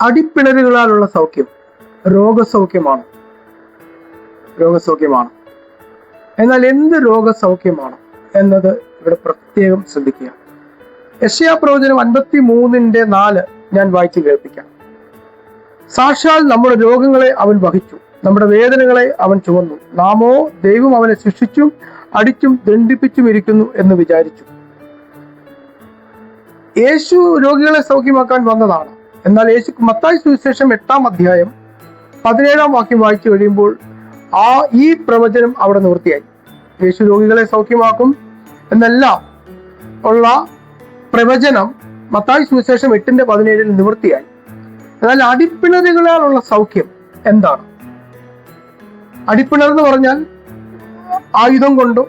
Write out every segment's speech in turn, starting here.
അടിപ്പിണരുകളാലുള്ള സൗഖ്യം രോഗസൗഖ്യമാണ്. എന്നാൽ എന്ത് രോഗസൗഖ്യമാണ് എന്നത് ഇവിടെ പ്രത്യേകം ശ്രദ്ധിക്കുക. യെശയ്യാ പ്രവചനം 53:4 ഞാൻ വായിച്ചു കേൾപ്പിക്കാം. സാക്ഷാൽ നമ്മുടെ രോഗങ്ങളെ അവൻ വഹിച്ചു, നമ്മുടെ വേദനകളെ അവൻ ചുമന്നു. നാമോ ദൈവം അവനെ ശിക്ഷിച്ചും അടിച്ചും ദണ്ഡിപ്പിച്ചും ഇരിക്കുന്നു എന്ന് വിചാരിച്ചു. യേശു രോഗികളെ സൗഖ്യമാക്കാൻ വന്നതാണ്. എന്നാൽ മത്തായി സുവിശേഷം 8-17 വാക്യം വായിച്ചു കഴിയുമ്പോൾ ഈ പ്രവചനം അവിടെ നിവൃത്തിയായി. യേശു രോഗികളെ സൗഖ്യമാക്കും എന്നെല്ലാം ഉള്ള പ്രവചനം മത്തായി സുവിശേഷം 8:17 നിവൃത്തിയായി. എന്നാൽ അടിപ്പിണരുകളാലുള്ള സൗഖ്യം എന്താണ്? അടിപ്പിണർ എന്ന് പറഞ്ഞാൽ ആയുധം കൊണ്ടോ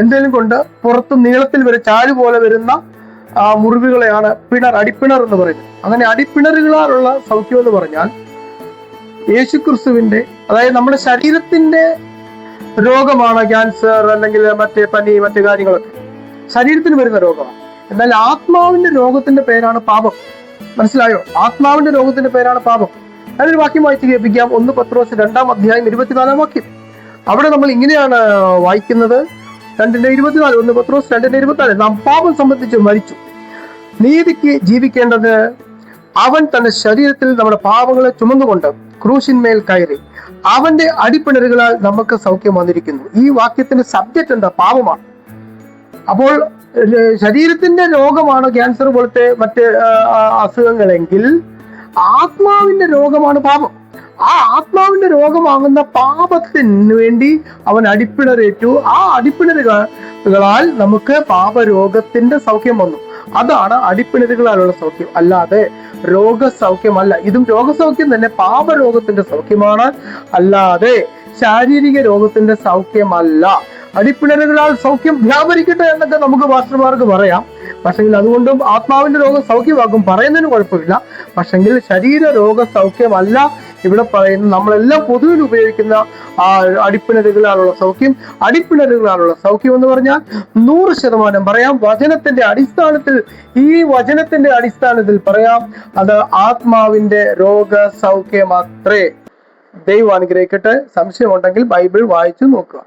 എന്തെങ്കിലും കൊണ്ട് പുറത്ത് നീളത്തിൽ വരെ ചാരു പോലെ വരുന്ന മുറിവുകളെയാണ് അടിപ്പിണർ എന്ന് പറയുന്നത്. അങ്ങനെ അടിപ്പിണറുകളാലുള്ള സൗഖ്യം എന്ന് പറഞ്ഞാൽ യേശുക്രിസ്തുവിന്റെ, അതായത് നമ്മുടെ ശരീരത്തിന്റെ രോഗമാണ് ക്യാൻസർ അല്ലെങ്കിൽ മറ്റു കാര്യങ്ങളൊക്കെ ശരീരത്തിന് വരുന്ന രോഗമാണ്. എന്നാൽ ആത്മാവിന്റെ രോഗത്തിന്റെ പേരാണ് പാപം. മനസ്സിലായോ? ആത്മാവിന്റെ രോഗത്തിന്റെ പേരാണ് പാപം. അതിനൊരു വാക്യം വായിച്ച് കേൾപ്പിക്കാം. 1 പത്രോസ് 2-24 വാക്യം. അവിടെ നമ്മൾ ഇങ്ങനെയാണ് വായിക്കുന്നത്. 2:24. 1 പത്രോസ് 2:24. നാം പാപം സംബന്ധിച്ച് മരിച്ചു, നീതിക്ക് ജീവിക്കേണ്ടത് അവൻ തന്റെ ശരീരത്തിൽ നമ്മുടെ പാപങ്ങളെ ചുമന്നുകൊണ്ട് ക്രൂശിന്മേൽ കയറി അവന്റെ അടിപ്പിണരുകളാൽ നമുക്ക് സൗഖ്യം വന്നിരിക്കുന്നു. ഈ വാക്യത്തിന്റെ സബ്ജക്റ്റ് എന്താ? പാപമാണ്. അപ്പോൾ ശരീരത്തിന്റെ രോഗമാണ് ക്യാൻസർ പോലത്തെ മറ്റ് അസുഖങ്ങളെങ്കിൽ ആത്മാവിന്റെ രോഗമാണ് പാപം. ആ ആത്മാവിന്റെ രോഗമാകുന്ന പാപത്തിന് വേണ്ടി അവൻ അടിപ്പിണരേറ്റു. ആ അടിപ്പിണരുകളാൽ നമുക്ക് പാപരോഗത്തിന്റെ സൗഖ്യം വന്നു. അതാണ് അടിപ്പിണരുകളാലുള്ള സൗഖ്യം, അല്ലാതെ രോഗസൗഖ്യമല്ല. ഇതും രോഗസൗഖ്യം തന്നെ, പാപരോഗത്തിന്റെ സൗഖ്യമാണ്, അല്ലാതെ ശാരീരിക രോഗത്തിന്റെ സൗഖ്യമല്ല. അടിപ്പിണരുകളാൽ സൗഖ്യം വ്യാപരിക്കട്ടെ എന്നൊക്കെ നമുക്ക് പാസ്റ്റർമാർക്ക് പറയാം. പക്ഷെങ്കിൽ അതുകൊണ്ടും ആത്മാവിന്റെ രോഗം സൗഖ്യമാക്കും, പറയുന്നതിന് കുഴപ്പമില്ല. പക്ഷെങ്കിൽ ശരീര രോഗ സൗഖ്യമല്ല ഇവിടെ പറയുന്ന നമ്മളെല്ലാം പൊതുവിൽ ഉപയോഗിക്കുന്ന അടിപ്പിണരുകളാലുള്ള സൗഖ്യം. അടിപ്പിണരുകളാലുള്ള സൗഖ്യം എന്ന് പറഞ്ഞാൽ 100% പറയാം, വചനത്തിന്റെ അടിസ്ഥാനത്തിൽ പറയാം, അത് ആത്മാവിന്റെ രോഗ സൗഖ്യമത്രേ. ദൈവം അനുഗ്രഹിക്കട്ടെ. സംശയമുണ്ടെങ്കിൽ ബൈബിൾ വായിച്ചു നോക്കുക.